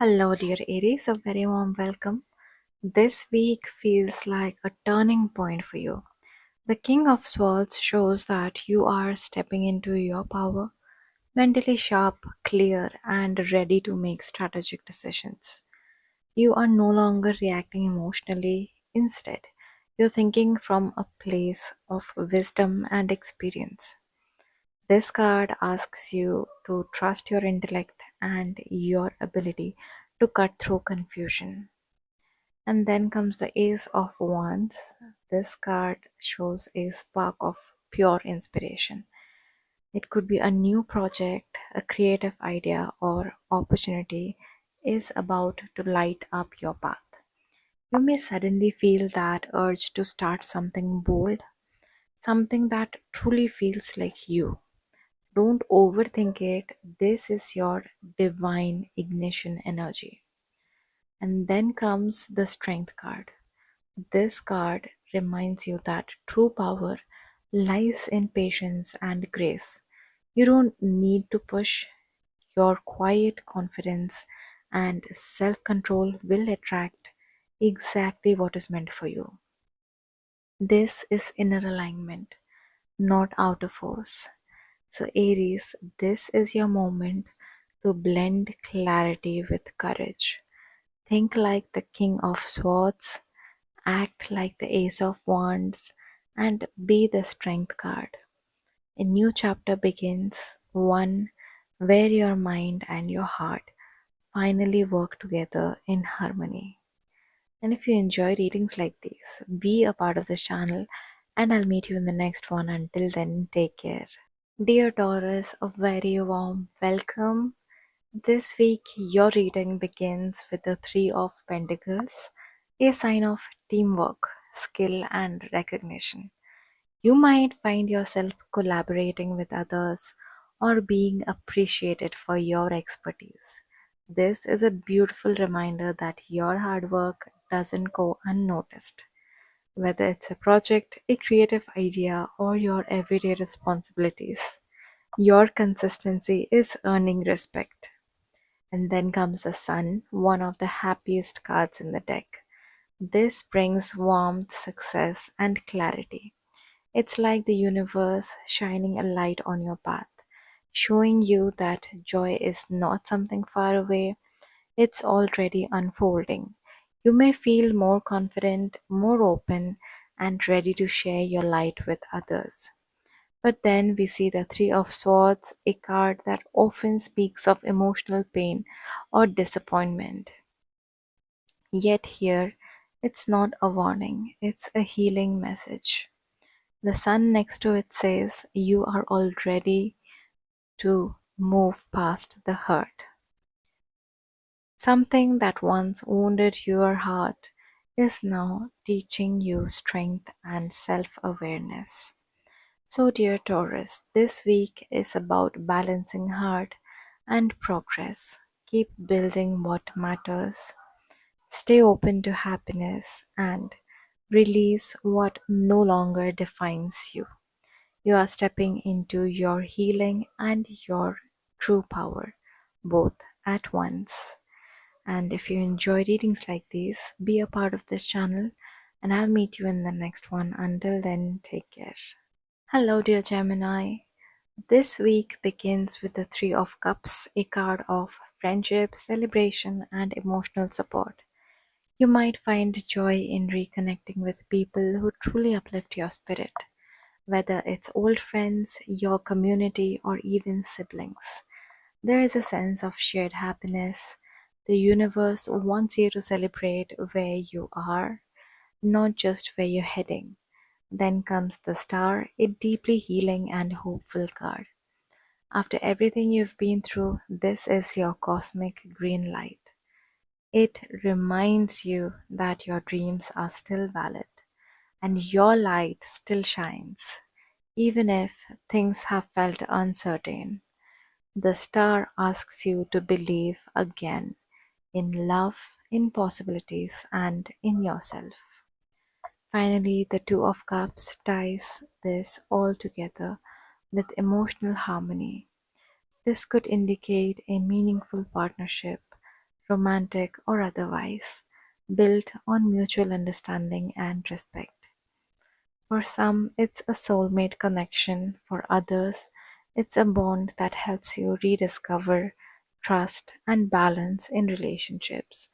Hello, dear Aries, a very warm welcome. This week feels like a turning point for you. The King of Swords shows that you are stepping into your power, mentally sharp, clear, and ready to make strategic decisions. You are no longer reacting emotionally, instead, you're thinking from a place of wisdom and experience. This card asks you to trust your intellect and your ability to cut through confusion. And then comes the Ace of Wands. This card shows a spark of pure inspiration. It could be a new project, a creative idea, or opportunity is about to light up your path. You may suddenly feel that urge to start something bold, something that truly feels like you. Don't overthink it. This is your divine ignition energy. And then comes the Strength card. This card reminds you that true power lies in patience and grace. You don't need to push. Your quiet confidence and self control will attract exactly what is meant for you. This is inner alignment, not outer force. So, Aries, this is your moment to blend clarity with courage. Think like the King of Swords, act like the Ace of Wands, and be the Strength card. A new chapter begins, one where your mind and your heart finally work together in harmony. And if you enjoy readings like these, be a part of this channel, and I'll meet you in the next one. Until then, take care. Dear Taurus, a very warm welcome. This week, your reading begins with the Three of Pentacles, a sign of teamwork, skill, and recognition. You might find yourself collaborating with others or being appreciated for your expertise. This is a beautiful reminder that your hard work doesn't go unnoticed. Whether it's a project, a creative idea, or your everyday responsibilities, your consistency is earning respect. And then comes the Sun, one of the happiest cards in the deck. This brings warmth, success, and clarity. It's like the universe shining a light on your path, showing you that joy is not something far away, it's already unfolding. You may feel more confident, more open, and ready to share your light with others. But then we see the Three of Swords, a card that often speaks of emotional pain or disappointment. Yet here, it's not a warning, it's a healing message. The sun next to it says, you are all ready to move past the hurt. Something that once wounded your heart is now teaching you strength and self awareness. So, dear Taurus, this week is about balancing heart and progress. Keep building what matters, stay open to happiness, and release what no longer defines you. You are stepping into your healing and your true power, both at once. And if you enjoy readings like these, be a part of this channel, and I'll meet you in the next one. Until then, take care. Hello, dear Gemini. This week begins with the Three of Cups, a card of friendship, celebration, and emotional support. You might find joy in reconnecting with people who truly uplift your spirit, whether it's old friends, your community, or even siblings. There is a sense of shared happiness. The universe wants you to celebrate where you are, not just where you're heading. Then comes the Star, a deeply healing and hopeful card. After everything you've been through, this is your cosmic green light. It reminds you that your dreams are still valid and your light still shines, even if things have felt uncertain. The star asks you to believe again in love, in possibilities, and in yourself. Finally, the Two of Cups ties this all together with emotional harmony. This could indicate a meaningful partnership, romantic or otherwise, built on mutual understanding and respect. For some, it's a soulmate connection. For others, it's a bond that helps you rediscover trust and balance in relationships.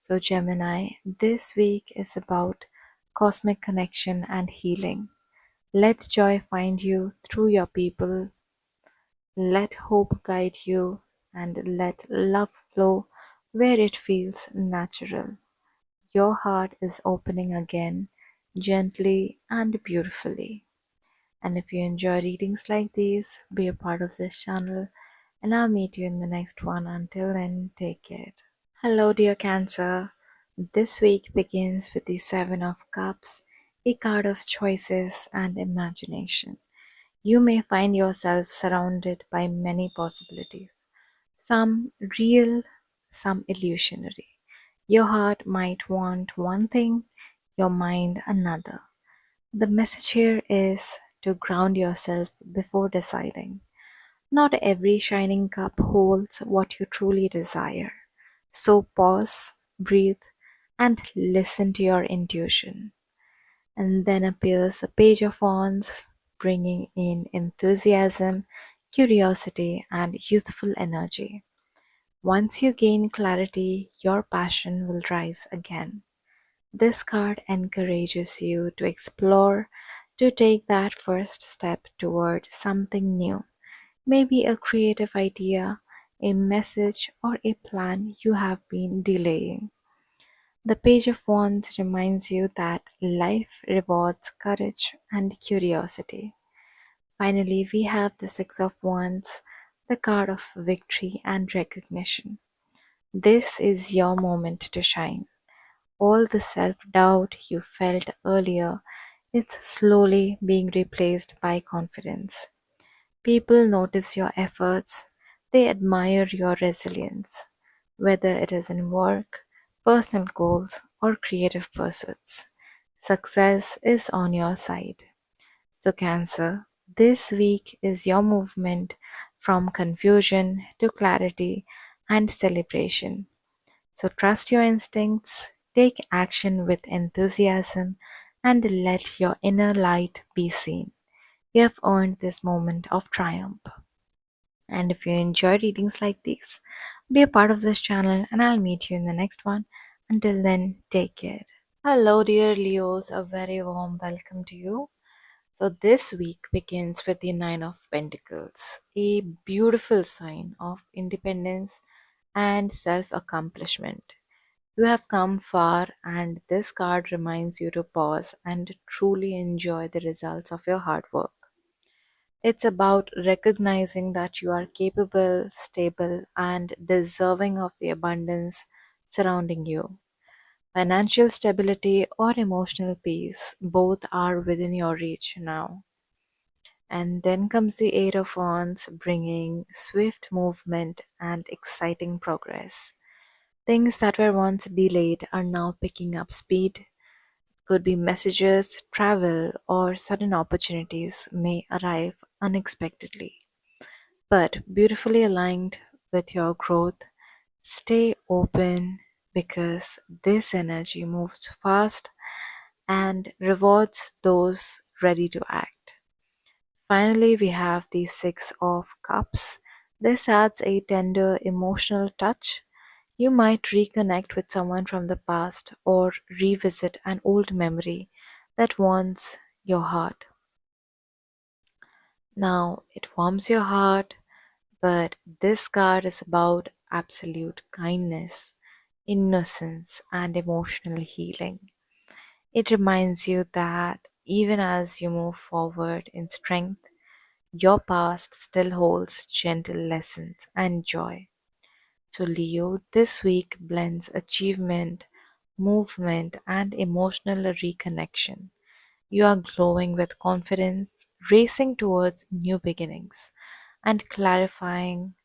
So, Gemini, this week is about cosmic connection and healing. Let joy find you through your people, let hope guide you, and let love flow where it feels natural. Your heart is opening again, gently and beautifully. And if you enjoy readings like these, be a part of this channel, and I'll meet you in the next one. Until then, take care. Hello, dear Cancer. This week begins with the Seven of Cups, a card of choices and imagination. You may find yourself surrounded by many possibilities, some real, some illusionary. Your heart might want one thing, your mind another. The message here is to ground yourself before deciding. Not every shining cup holds what you truly desire. So pause, breathe, and listen to your intuition. And then appears a page of wands, bringing in enthusiasm, curiosity, and youthful energy. Once you gain clarity, your passion will rise again. This card encourages you to explore, to take that first step toward something new, maybe a creative idea, a message, or a plan you have been delaying. The Page of Wands reminds you that life rewards courage and curiosity. Finally, we have the Six of Wands, the card of victory and recognition. This is your moment to shine. All the self doubt you felt earlier is slowly being replaced by confidence. People notice your efforts, they admire your resilience, whether it is in work, personal goals, or creative pursuits. Success is on your side. So, Cancer, this week is your movement from confusion to clarity and celebration. So, trust your instincts, take action with enthusiasm, and let your inner light be seen. You have earned this moment of triumph. And if you enjoy readings like these, be a part of this channel and I'll meet you in the next one. Until then, take care. Hello, dear Leos, a very warm welcome to you. So, this week begins with the Nine of Pentacles, a beautiful sign of independence and self accomplishment. You have come far, and this card reminds you to pause and truly enjoy the results of your hard work. It's about recognizing that you are capable, stable, and deserving of the abundance surrounding you. Financial stability or emotional peace, both are within your reach now. And then comes the Eight of Wands, bringing swift movement and exciting progress. Things that were once delayed are now picking up speed. Could be messages, travel, or sudden opportunities may arrive unexpectedly, but beautifully aligned with your growth. Stay open because this energy moves fast and rewards those ready to act. Finally, we have the Six of Cups. This adds a tender emotional touch. You might reconnect with someone from the past or revisit an old memory that warms your heart. Now, it warms your heart, but this card is about absolute kindness, innocence, and emotional healing. It reminds you that even as you move forward in strength, your past still holds gentle lessons and joy. So, Leo, this week blends achievement, movement, and emotional reconnection. You are glowing with confidence, racing towards new beginnings, and clarifying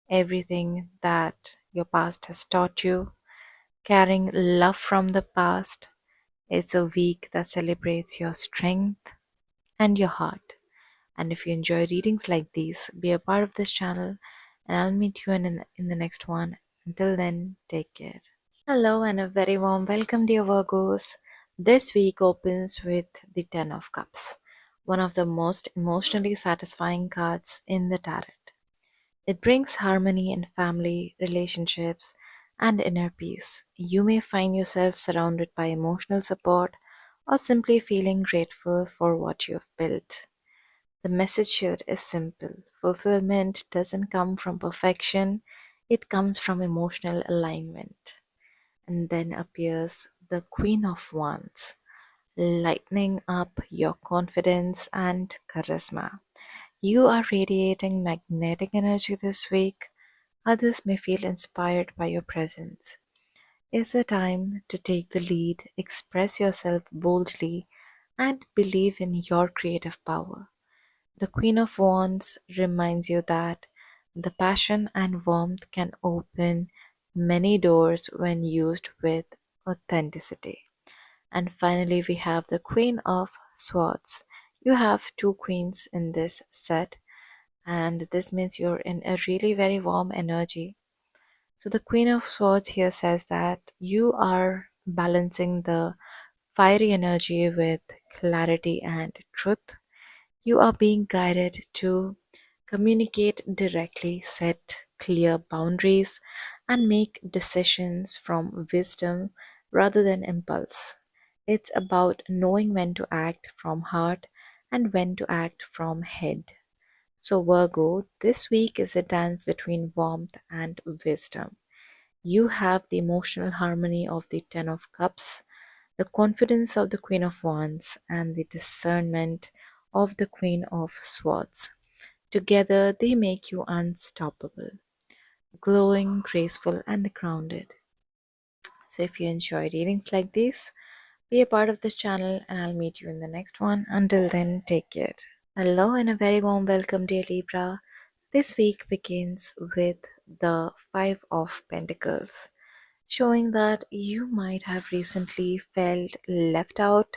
everything that your past has taught you. Carrying love from the past is a week that celebrates your strength and your heart. And if you enjoy readings like these, be a part of this channel, and I'll meet you in the next one. Until then, take care. Hello and a very warm welcome, dear Virgos. This week opens with the Ten of Cups, one of the most emotionally satisfying cards in the tarot. It brings harmony in family, relationships, and inner peace. You may find yourself surrounded by emotional support or simply feeling grateful for what you've built. The message here is simple: fulfillment doesn't come from perfection, it comes from emotional alignment. And then appears the Queen of Wands, lightening up your confidence and charisma. You are radiating magnetic energy this week. Others may feel inspired by your presence. It's a time to take the lead, express yourself boldly, and believe in your creative power. The Queen of Wands reminds you that the passion and warmth can open many doors when used with authenticity. And finally, we have the Queen of Swords. You have two queens in this set, and this means you're in a really very warm energy. So, the Queen of Swords here says that you are balancing the fiery energy with clarity and truth. You are being guided to communicate directly, set clear boundaries, and make decisions from wisdom rather than impulse. It's about knowing when to act from heart and when to act from head. So, Virgo, this week is a dance between warmth and wisdom. You have the emotional harmony of the Ten of Cups, the confidence of the Queen of Wands, and the discernment of the Queen of Swords. Together, they make you unstoppable, glowing, graceful, and grounded. So, if you enjoy readings like these, be a part of this channel, and I'll meet you in the next one. Until then, take care. Hello, and a very warm welcome, dear Libra. This week begins with the Five of Pentacles, showing that you might have recently felt left out,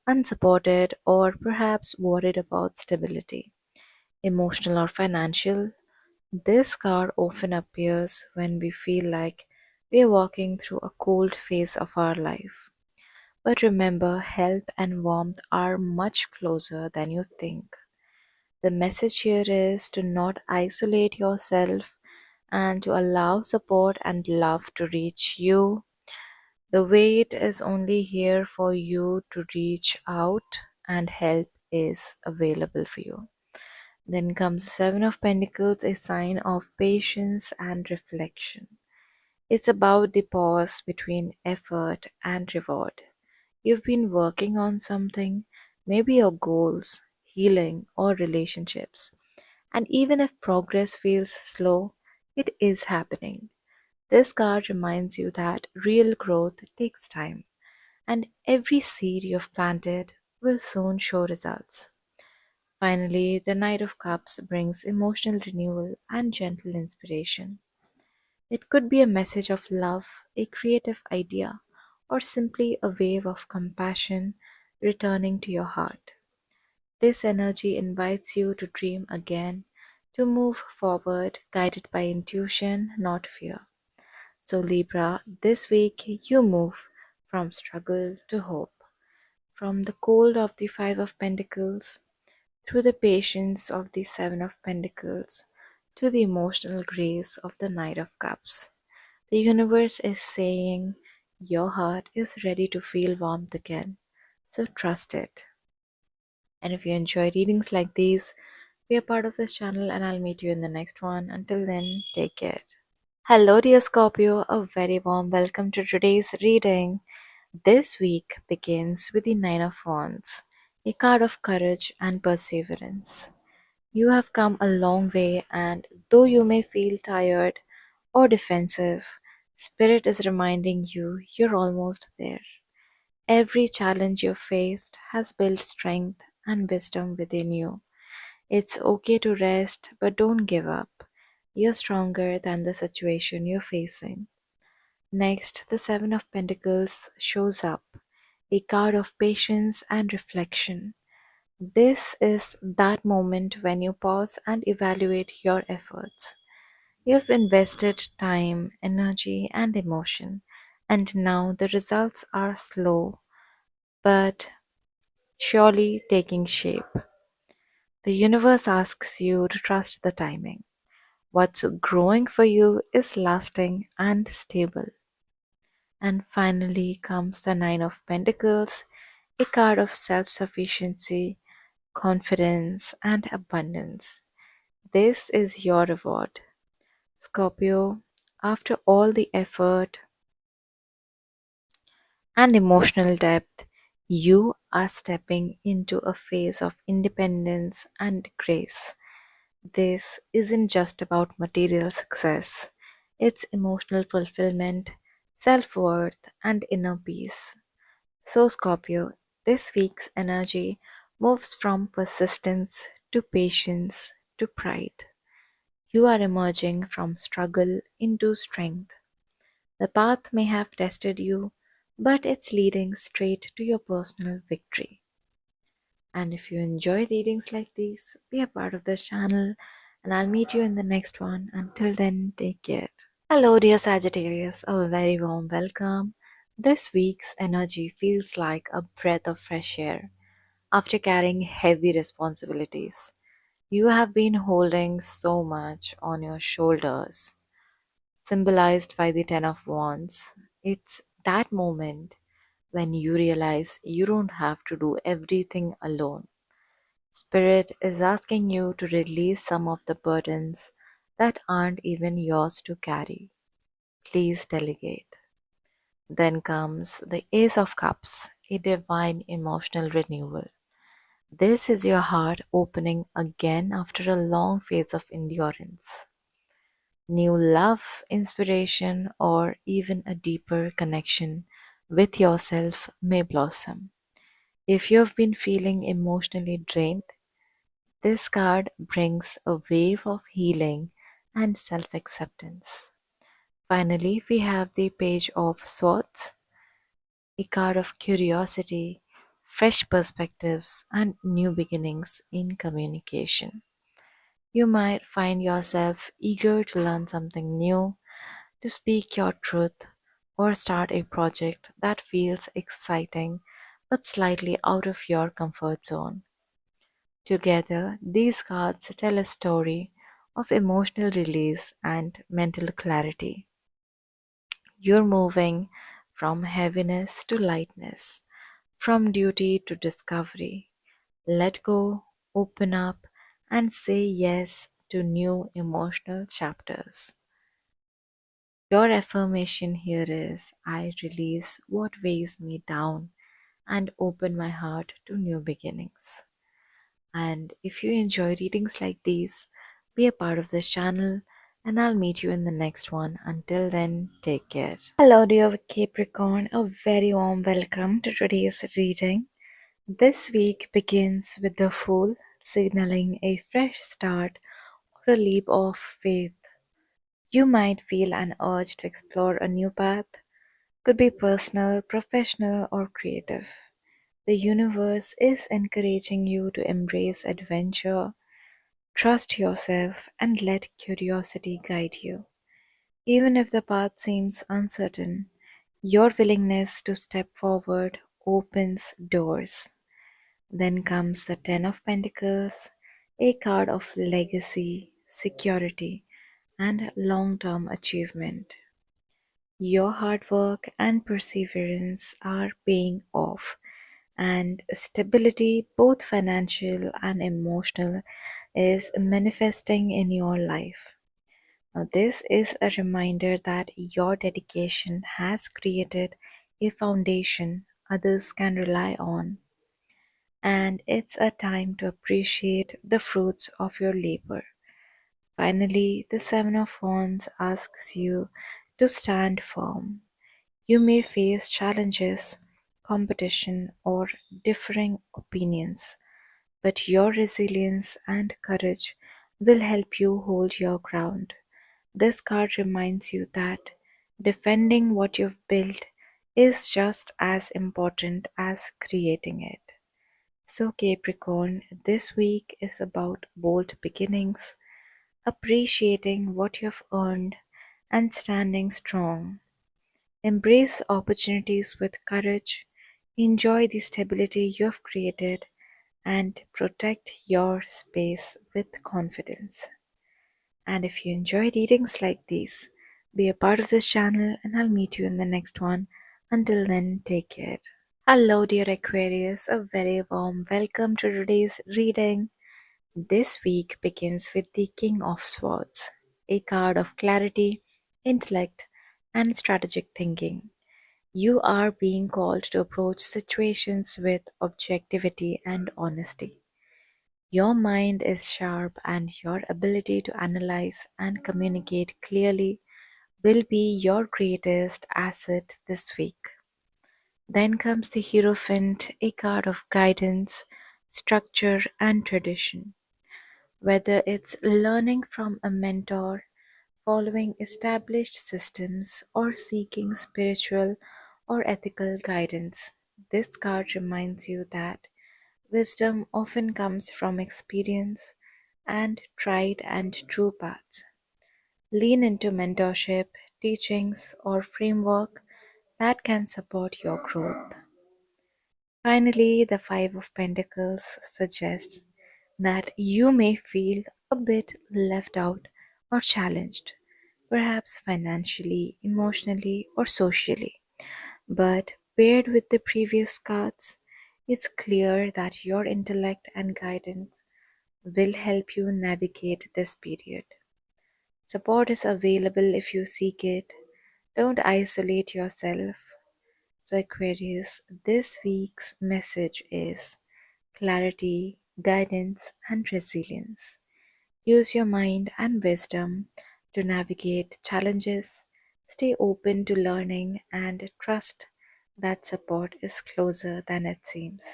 unsupported, or perhaps worried about stability, emotional or financial. This card often appears when we feel like we are walking through a cold phase of our life. But remember, help and warmth are much closer than you think. The message here is to not isolate yourself and to allow support and love to reach you. The wait is only here for you to reach out, and help is available for you. Then comes Seven of Pentacles, a sign of patience and reflection. It's about the pause between effort and reward. You've been working on something, maybe your goals, healing, or relationships. And even if progress feels slow, it is happening. This card reminds you that real growth takes time, and every seed you've planted will soon show results. Finally, the Knight of Cups brings emotional renewal and gentle inspiration. It could be a message of love, a creative idea, or simply a wave of compassion returning to your heart. This energy invites you to dream again, to move forward guided by intuition, not fear. So, Libra, this week you move from struggle to hope, from the cold of the Five of Pentacles through the patience of the Seven of Pentacles to the emotional grace of the Knight of Cups. The universe is saying your heart is ready to feel warmth again, so trust it. And if you enjoy readings like these, be a part of this channel, and I'll meet you in the next one. Until then, take care. Hello, dear Scorpio, a very warm welcome to today's reading. This week begins with the Nine of Wands, a card of courage and perseverance. You have come a long way, and though you may feel tired or defensive, Spirit is reminding you you're almost there. Every challenge you faced has built strength and wisdom within you. It's okay to rest, but don't give up. You're stronger than the situation you're facing. Next, the Seven of Pentacles shows up, a card of patience and reflection. This is that moment when you pause and evaluate your efforts. You've invested time, energy, and emotion, and now the results are slow but surely taking shape. The universe asks you to trust the timing. What's growing for you is lasting and stable. And finally comes the Nine of Pentacles, a card of self sufficiency, confidence, and abundance. This is your reward. Scorpio, after all the effort and emotional depth, you are stepping into a phase of independence and grace. This isn't just about material success, it's emotional fulfillment, self worth, and inner peace. So, Scorpio, this week's energy moves from persistence to patience to pride. You are emerging from struggle into strength. The path may have tested you, but it's leading straight to your personal victory. And if you enjoy readings like these, be a part of this channel, and I'll meet you in the next one. Until then, take care. Hello, dear Sagittarius, a very warm welcome. This week's energy feels like a breath of fresh air after carrying heavy responsibilities. You have been holding so much on your shoulders, symbolized by the Ten of Wands. It's that moment when you realize you don't have to do everything alone. Spirit is asking you to release some of the burdens that aren't even yours to carry. Please delegate. Then comes the Ace of Cups, a divine emotional renewal. This is your heart opening again after a long phase of endurance. New love, inspiration, or even a deeper connection with yourself may blossom. If you've been feeling emotionally drained, this card brings a wave of healing and self acceptance. Finally, we have the Page of Swords, a card of curiosity, fresh perspectives, and new beginnings in communication. You might find yourself eager to learn something new, to speak your truth, or start a project that feels exciting but slightly out of your comfort zone. Together, these cards tell a story of emotional release and mental clarity. You're moving from heaviness to lightness, from duty to discovery. Let go, open up, and say yes to new emotional chapters. Your affirmation here is I release what weighs me down and open my heart to new beginnings. And if you enjoy readings like these, be a part of this channel and I'll meet you in the next one. Until then, take care. Hello, dear Capricorn. A very warm welcome to today's reading. This week begins with the Fool, signaling a fresh start or a leap of faith. You might feel an urge to explore a new path, could be personal, professional, or creative. The universe is encouraging you to embrace adventure, trust yourself, and let curiosity guide you. Even if the path seems uncertain, your willingness to step forward opens doors. Then comes the Ten of Pentacles, a card of legacy, security, and long term achievement. Your hard work and perseverance are paying off, and stability, both financial and emotional, is manifesting in your life. Now, this is a reminder that your dedication has created a foundation others can rely on, and it's a time to appreciate the fruits of your labor. Finally, the Seven of Wands asks you to stand firm. You may face challenges, competition, or differing opinions, but your resilience and courage will help you hold your ground. This card reminds you that defending what you've built is just as important as creating it. So, Capricorn, this week is about bold beginnings, appreciating what you've earned, and standing strong. Embrace opportunities with courage, enjoy the stability you have created, and protect your space with confidence. And if you enjoy readings like these, be a part of this channel and I'll meet you in the next one. Until then, take care. Hello, dear Aquarius, a very warm welcome to today's reading. This week begins with the King of Swords, a card of clarity, intellect, and strategic thinking. You are being called to approach situations with objectivity and honesty. Your mind is sharp, and your ability to analyze and communicate clearly will be your greatest asset this week. Then comes the Hierophant, a card of guidance, structure, and tradition. Whether it's learning from a mentor, following established systems, or seeking spiritual or ethical guidance, this card reminds you that wisdom often comes from experience and tried and true paths. Lean into mentorship, teachings, or framework that can support your growth. Finally, the Five of Pentacles suggests that you may feel a bit left out or challenged, perhaps financially, emotionally, or socially. But paired with the previous cards, it's clear that your intellect and guidance will help you navigate this period. Support is available if you seek it. Don't isolate yourself. So, Aquarius, this week's message is clarity, guidance, and resilience. Use your mind and wisdom to navigate challenges, stay open to learning, and trust that support is closer than it seems.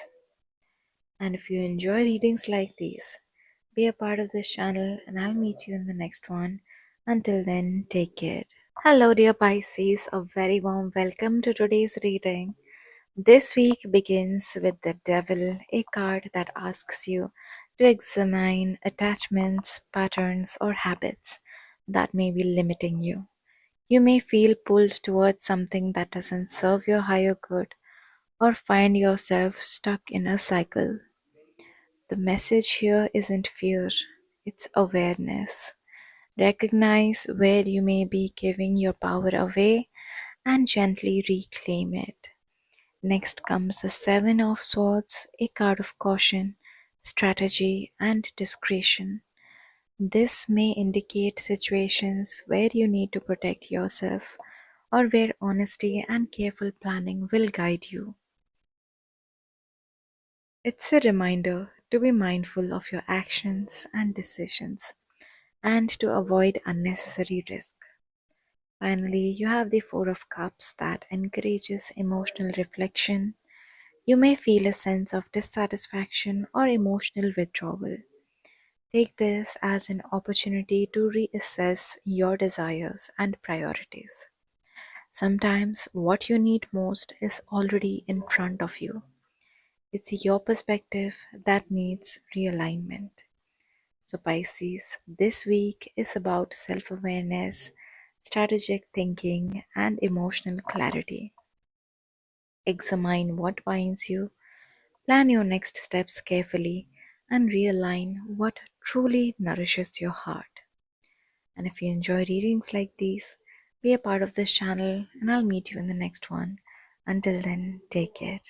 And if you enjoy readings like these, be a part of this channel, and I'll meet you in the next one. Until then, take care. Hello, dear Pisces, a very warm welcome to today's reading. This week begins with the Devil, a card that asks you to examine attachments, patterns, or habits that may be limiting you. You may feel pulled towards something that doesn't serve your higher good or find yourself stuck in a cycle. The message here isn't fear, it's awareness. Recognize where you may be giving your power away and gently reclaim it. Next comes the Seven of Swords, a card of caution, strategy, and discretion. This may indicate situations where you need to protect yourself or where honesty and careful planning will guide you. It's a reminder to be mindful of your actions and decisions and to avoid unnecessary risk. Finally, you have the Four of Cups that encourages emotional reflection. You may feel a sense of dissatisfaction or emotional withdrawal. Take this as an opportunity to reassess your desires and priorities. Sometimes what you need most is already in front of you. It's your perspective that needs realignment. So, Pisces, this week is about self awareness, strategic thinking, and emotional clarity. Examine what binds you, plan your next steps carefully, and realign what truly nourishes your heart. And if you enjoy readings like these, be a part of this channel, and I'll meet you in the next one. Until then, take care.